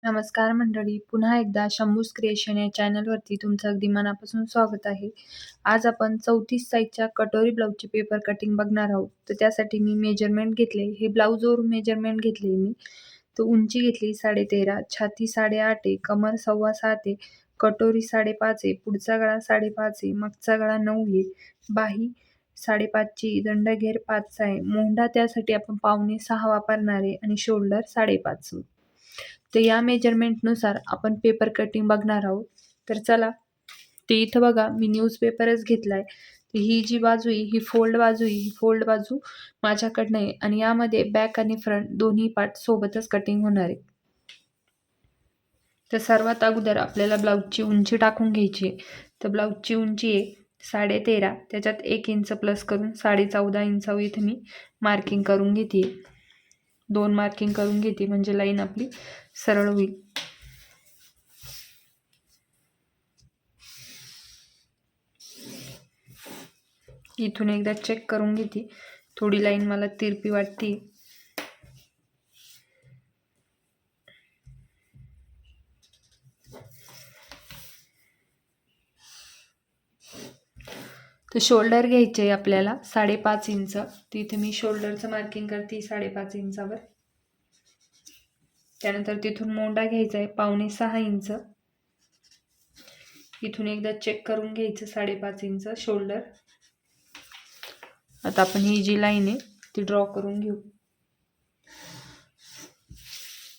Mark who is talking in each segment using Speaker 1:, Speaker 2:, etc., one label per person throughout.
Speaker 1: नमस्कार मंडळी, पुन्हा एकदा शंभूज क्रिएशन या चॅनलवरती तुमचं अगदी मनापासून स्वागत आहे. आज आपण 34 साईजच्या कटोरी ब्लाऊजची पेपर कटिंग बघणार आहोत. तर त्यासाठी मी मेजरमेंट घेतले. हे ब्लाऊजवरून मेजरमेंट घेतले मी. तर उंची घेतली 13.5, छाती 8.5 आहे, कमर 7.25 आहे, कटोरी 5.5 आहे, पुढचा गळा 5.5 आहे, मागचा गळा 9 आहे, बाही 5.5 ची, दंडघेर 5 आहे, मोंढा त्यासाठी आपण 5.25 वापरणार आहे आणि शोल्डर 5.5. तर या मेजरमेंटनुसार आपण पेपर कटिंग बघणार आहोत. तर चला, ते इथं बघा मी न्यूजपेपरच घेतलाय. तर ही जी बाजू आहे ही फोल्ड बाजू आहे, ही फोल्ड बाजू माझ्याकडनं आहे आणि यामध्ये बॅक आणि फ्रंट दोन्ही पार्ट सोबतच कटिंग होणार आहे. तर सर्वात अगोदर आपल्याला ब्लाऊजची उंची टाकून घ्यायची आहे. तर ब्लाऊजची उंची आहे 13.5, त्याच्यात 1 इंच प्लस करून 14.5 इंचावर इथे मी मार्किंग करून घेते. 2 मार्किंग करून घेते म्हणजे लाईन आपली सरळ होईल. इथून एकदा चेक करून घेते, थोडी लाईन मला तिरपी वाटते. तर शोल्डर घ्यायचे आहे आपल्याला 5.5 इंच. तर इथे मी शोल्डरचं मार्किंग करते 5.5 इंचावर. त्यानंतर तिथून मोंढा घ्यायचा आहे 5.25 इंच. इथून एकदा चेक करून घ्यायचं 5.5 इंच शोल्डर. आता आपण ही जी लाईन आहे ती ड्रॉ करून घेऊ.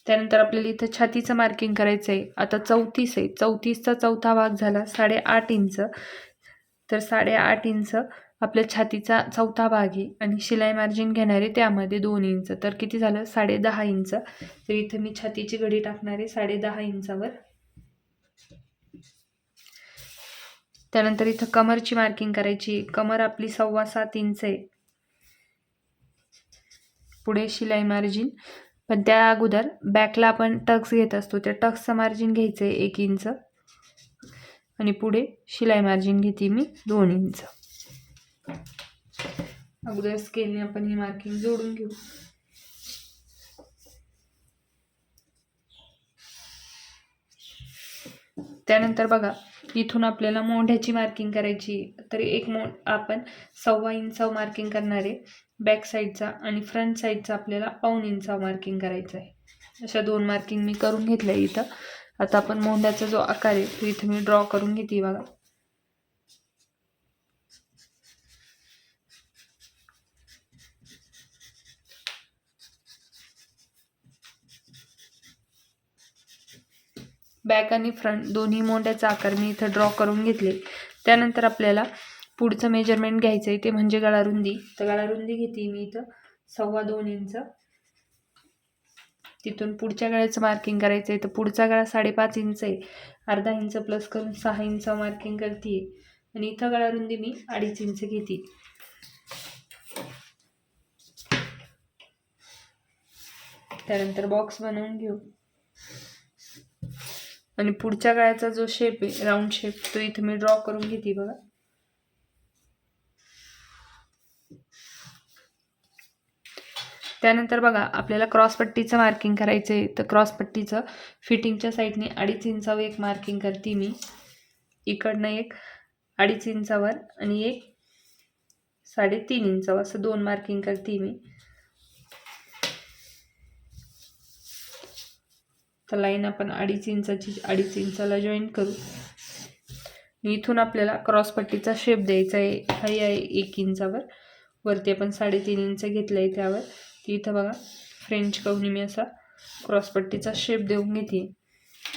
Speaker 1: त्यानंतर आपल्याला इथं छातीचं मार्किंग करायचं आहे. आता 34 आहे, 34चा चौथा भाग झाला 8.5 इंच. तर 8.5 इंच आपल्या छातीचा चौथा भाग आहे आणि शिलाई मार्जिन घेणार आहे त्यामध्ये 2 इंच. तर किती झालं 10.5 इंच. तर इथं मी छातीची घडी टाकणार आहे 10.5 इंचावर. त्यानंतर इथं कमरची मार्किंग करायची. कमर आपली 7.25 इंच आहे. पुढे शिलाई मार्जिन, पण त्या अगोदर बॅकला आपण टक्स घेत असतो, त्या टक्सचं मार्जिन घ्यायचं आहे 1 इंच आणि पुढे शिलाई मार्जिन घेते मी 2 इंच. अगोदर स्केलने आपण ही मार्किंग जोडून घेऊ. त्यानंतर बघा इथून आपल्याला मोंढ्याची मार्किंग करायची. तर एक आपण 1.25 इंच मार्किंग करणार आहे बॅक साईडचा आणि फ्रंट साईडचा आपल्याला 1.25 इंच मार्किंग करायचं आहे. अशा 2 मार्किंग मी करून घेतल्या इथं. आता आपण मोंढ्याचा जो आकार आहे तो इथं मी ड्रॉ करून घेते बघा. बॅक आणि फ्रंट दोन्ही मोंढ्याचा आकार मी इथं ड्रॉ करून घेतले. त्यानंतर आपल्याला पुढचं मेजरमेंट घ्यायचं आहे ते म्हणजे गळारुंदी. तर गळारुंदी घेते मी इथं 2.25 इंच. तिथून पुढच्या गळ्याचं मार्किंग करायचं आहे. तर पुढचा गळा 5.5 इंच आहे, अर्धा इंच प्लस करून 6 इंच मार्किंग करते आणि इथं गळारुंदी मी 2.5 इंच घेते. त्यानंतर बॉक्स बनवून घेऊ आणि पुढच्या गळ्याचा जो शेप आहे राऊंड शेप तो इथं मी ड्रॉ करून घेते बघा. त्यानंतर बघा आपल्याला क्रॉसपट्टीचं मार्किंग करायचं आहे. तर क्रॉसपट्टीचं फिटिंगच्या साईडने 2.5 इंचावर एक मार्किंग करते मी, इकडनं एक 2.5 इंचावर आणि एक 3.5 इंचावर, असं 2 मार्किंग करते मी. तर लाईन आपण 2.5 इंचाची 2.5 इंचाला जॉईन करू. इथून आपल्याला क्रॉसपट्टीचा शेप द्यायचा आहे. हाई आहे 1 इंचावर, वरती आपण 3.5 इंच घेतलं आहे त्यावर. इथं बघा फ्रेंच कवनी मी असा क्रॉसपट्टीचा शेप देऊन घेते.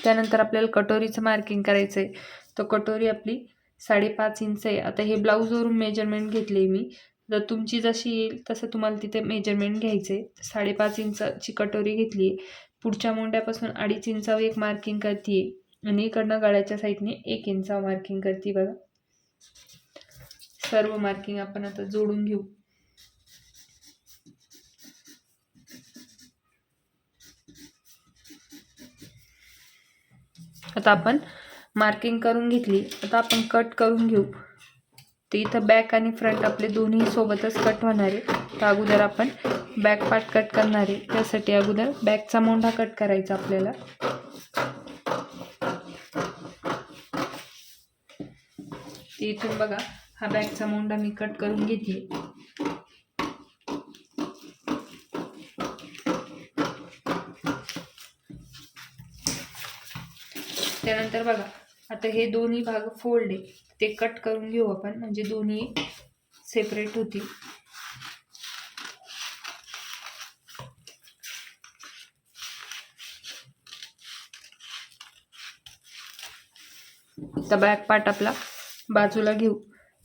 Speaker 1: त्यानंतर आपल्याला कटोरीचं मार्किंग करायचं आहे. तर कटोरी आपली 5.5 इंच आहे. आता हे ब्लाऊजवरून मेजरमेंट घेतले मी. जर तुमची जशी येईल तसं तुम्हाला तिथे मेजरमेंट घ्यायचं आहे. 5.5 इंचची कटोरी घेतली. पुढच्या मोंढ्यापासून 2.5 इंचावर एक मार्किंग करते आणि इकडनं गळ्याच्या साईडने 1 इंचावर मार्किंग करते बघा. सर्व मार्किंग आपण आता जोडून घेऊ. आता आपण मार्किंग करून घेतली. आता आपण कट करून घेऊ. तर इथं बॅक आणि फ्रंट आपले दोन्ही सोबतच कट होणार आहे. तर अगोदर आपण बॅक पार्ट कट करणार आहे. त्यासाठी अगोदर बॅकचा मोंढा कट करायचा आपल्याला. इथून बघा हा बॅकचा मोंडा मी कट करून घेते. त्यानंतर बघा आता हे दोन्ही भाग फोल्ड आहे ते कट करून घेऊ आपण, म्हणजे दोन्ही सेपरेट होतील. आता बॅक पार्ट आपला बाजूला घेऊ.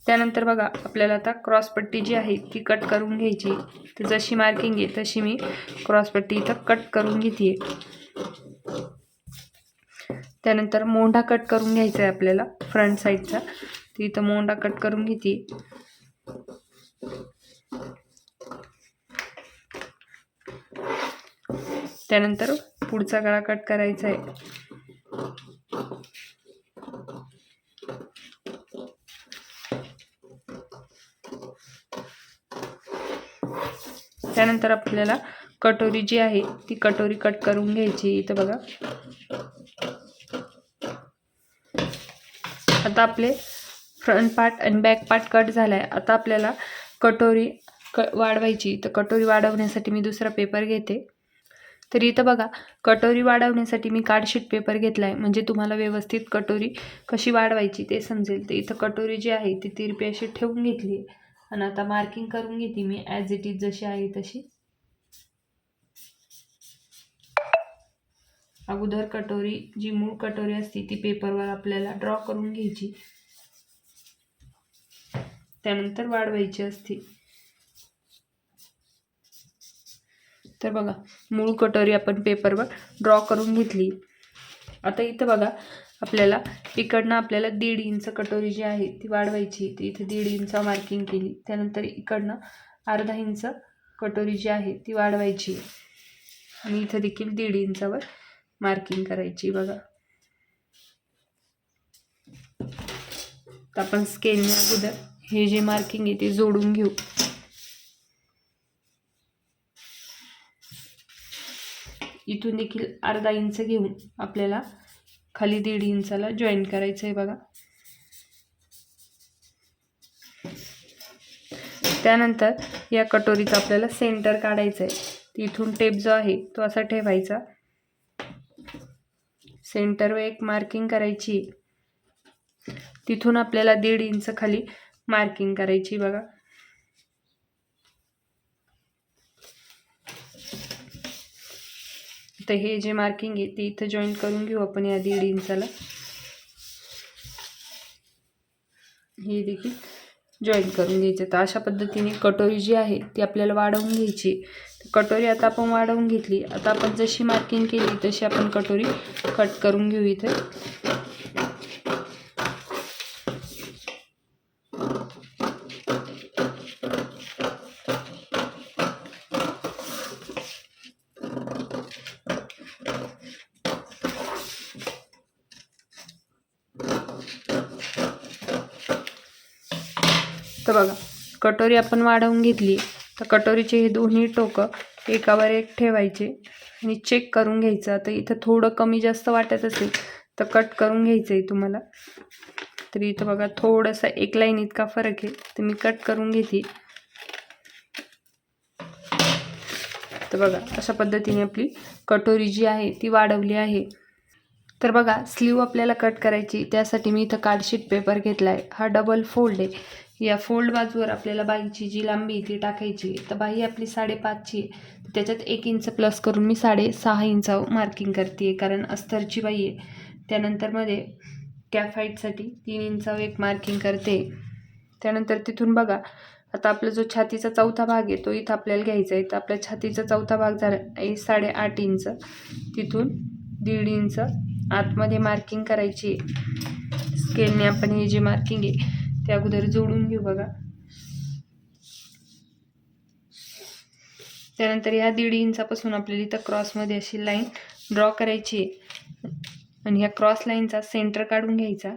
Speaker 1: त्यानंतर बघा आपल्याला आता क्रॉसपट्टी जी आहे ती कट करून घ्यायची. तर जशी मार्किंग आहे तशी मी क्रॉसपट्टी इथं कट करून घेते. त्यानंतर मोंढा कट करून घ्यायचा आहे आपल्याला फ्रंट साईडचा. तर इथं मोंढा कट करून घेते. त्यानंतर पुढचा गळा कट करायचा आहे. त्यानंतर आपल्याला कटोरी जी आहे ती कटोरी कट करून घ्यायची. इथं बघा आता आपले फ्रंट पार्ट आणि बॅक पार्ट कट झालाय. आता आपल्याला कटोरी वाढवायची. तर कटोरी वाढवण्यासाठी मी दुसरा पेपर घेते. तर इथं बघा कटोरी वाढवण्यासाठी मी कार्डशीट पेपर घेतलाय, म्हणजे तुम्हाला व्यवस्थित कटोरी कशी वाढवायची ते समजेल. तर इथं कटोरी जी आहे ती तिरपी अशी ठेवून घेतली आणि आता मार्किंग करून घेते मी ॲज इट इज जशी आहे तशी. अगोदर कटोरी जी मूळ कटोरी असते ती पेपरवर आपल्याला ड्रॉ करून घ्यायची, त्यानंतर वाढवायची असते. तर बघा मूळ कटोरी आपण पेपरवर ड्रॉ करून घेतली. आता इथं बघा आपल्याला इकडनं आपल्याला 1.5 इंच कटोरी जी आहे ती वाढवायची. ती इथे 1.5 इंच मार्किंग केली. त्यानंतर इकडनं अर्धा इंच कटोरी जी आहे ती वाढवायची आणि इथं देखील 1.5 इंचावर मार्किंग करायची. बघा तर आपण स्केलने अगोदर हे जे मार्किंग आहे ते जोडून घेऊ. इथून देखील अर्धा इंच घेऊन आपल्याला खाली 1.5 इंचाला जॉईन करायचं आहे. बघा त्यानंतर या कटोरीचा आपल्याला सेंटर काढायचं आहे. इथून टेप जो आहे तो असा ठेवायचा, सेंटरवर एक मार्किंग करायची. तिथून आपल्याला 1.5 इंच खाली मार्किंग करायची. बघा तर हे जे मार्किंग आहे ते इथं जॉईन करून घेऊ आपण या 1.5 इंचाला. हे देखील जॉईन करून घ्यायचं. तर अशा पद्धतीने कटोरी जी आहे ती आपल्याला वाढवून घ्यायची. कटोरी आता आपण वाढवून घेतली. आता आपण जशी मार्किंग केली तशी आपण कटोरी कट करून घेऊ इथे. तर बघा कटोरी आपण वाढवून घेतली. तर कटोरीचे हे दोन्ही टोकं एकावर एक ठेवायचे आणि चेक करून घ्यायचं. आता इथं थोडं कमी जास्त वाटत असेल तर कट करून घ्यायचं आहे तुम्हाला. तर इथं बघा थोडासा एक लाईन इतका फरक आहे, तर मी कट करून घेते. तर बघा अशा पद्धतीने आपली कटोरी जी आहे ती वाढवली आहे. तर बघा स्लीव आपल्याला कट करायची. त्यासाठी मी इथं कार्डशीट पेपर घेतला आहे. हा डबल फोल्ड आहे. या फोल्ड बाजूवर आपल्याला बाहीची जी लांबी ती टाकायची. तर बाही आपली 5.5ची आहे, त्याच्यात 1 इंच प्लस करून मी 6.5 इंच मार्किंग करते, कारण अस्तरची बाही आहे. त्यानंतर मध्ये कॅफ हाईटसाठी 3 इंचावर एक मार्किंग करते. त्यानंतर तिथून बघा आता आपला जो छातीचा चौथा भाग आहे तो इथं आपल्याला घ्यायचा आहे. तर आपल्या छातीचा चौथा भाग झाला 8.5 इंच. तिथून 1.5 इंच आतमध्ये मार्किंग करायची. स्केलने आपण हे जे मार्किंग आहे ते अगोदर जोडून घेऊ. बघा त्यानंतर या 1.5 इंचापासून आपल्याला इथं क्रॉसमध्ये अशी लाईन ड्रॉ करायची आणि ह्या क्रॉस लाईनचा सेंटर काढून घ्यायचा.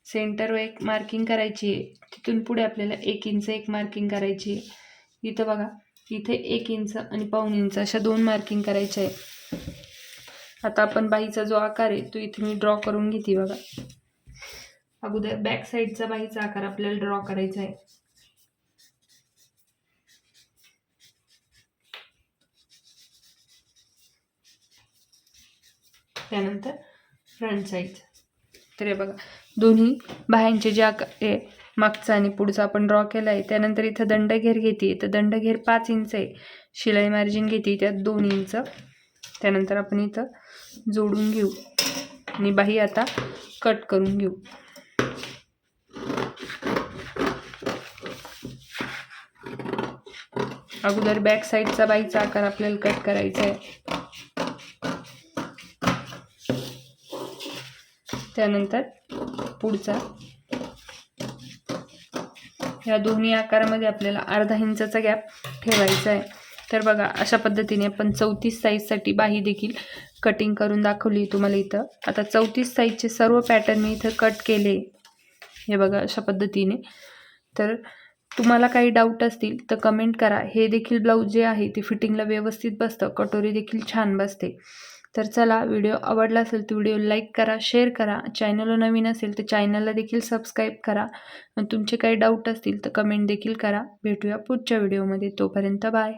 Speaker 1: सेंटरवर एक मार्किंग करायची. तिथून पुढे आपल्याला 1 इंच एक मार्किंग करायची. इथं बघा इथे 1 इंच आणि 1.25 इंच अशा 2 मार्किंग करायच्या आहे. आता आपण बाहीचा जो आकार आहे तो इथे मी ड्रॉ करून घेते. बघा अगोदर बॅक साईडचा बाहीचा आकार आपल्याला ड्रॉ करायचा आहे. त्यानंतर फ्रंट साईड. तर हे बघा दोन्ही बाह्यांचे जे आकार मागचा आणि पुढचा आपण ड्रॉ केला आहे. त्यानंतर इथं दंडघेर घेते, तर दंडघेर 5 इंच आहे. शिलाई मार्जिन घेते त्यात 2 इंच. त्यानंतर आपण इथं जोडून घेऊ आणि बाही आता कट करून घेऊ. अगोदर बॅक साईडचा बाहीचा आकार आपल्याला कट करायचा आहे. त्यानंतर पुढचा या दोन्ही आकारामध्ये आपल्याला अर्धा इंचाचा गॅप ठेवायचा आहे. तर बघा अशा पद्धतीने आपण 34 साईजसाठी बाही देखील कटिंग करून दाखवली तुम्हाला इथं. आता 34 साईजचे सर्व पॅटर्न मी इथं कट केले. हे बघा अशा पद्धतीने. तर तुम्हाला काही डाऊट असतील तर कमेंट करा. हे देखील ब्लाऊज जे आहे ते फिटिंगला व्यवस्थित बसतं, कटोरी देखील छान बसते. तर चला, व्हिडिओ आवडला असेल तर व्हिडिओ लाईक करा, शेअर करा. चॅनलला नवीन असेल तर चॅनलला देखील सबस्क्राईब करा. आणि तुमचे काही डाऊट असतील तर कमेंट देखील करा. भेटूया पुढच्या व्हिडिओमध्ये. तोपर्यंत बाय.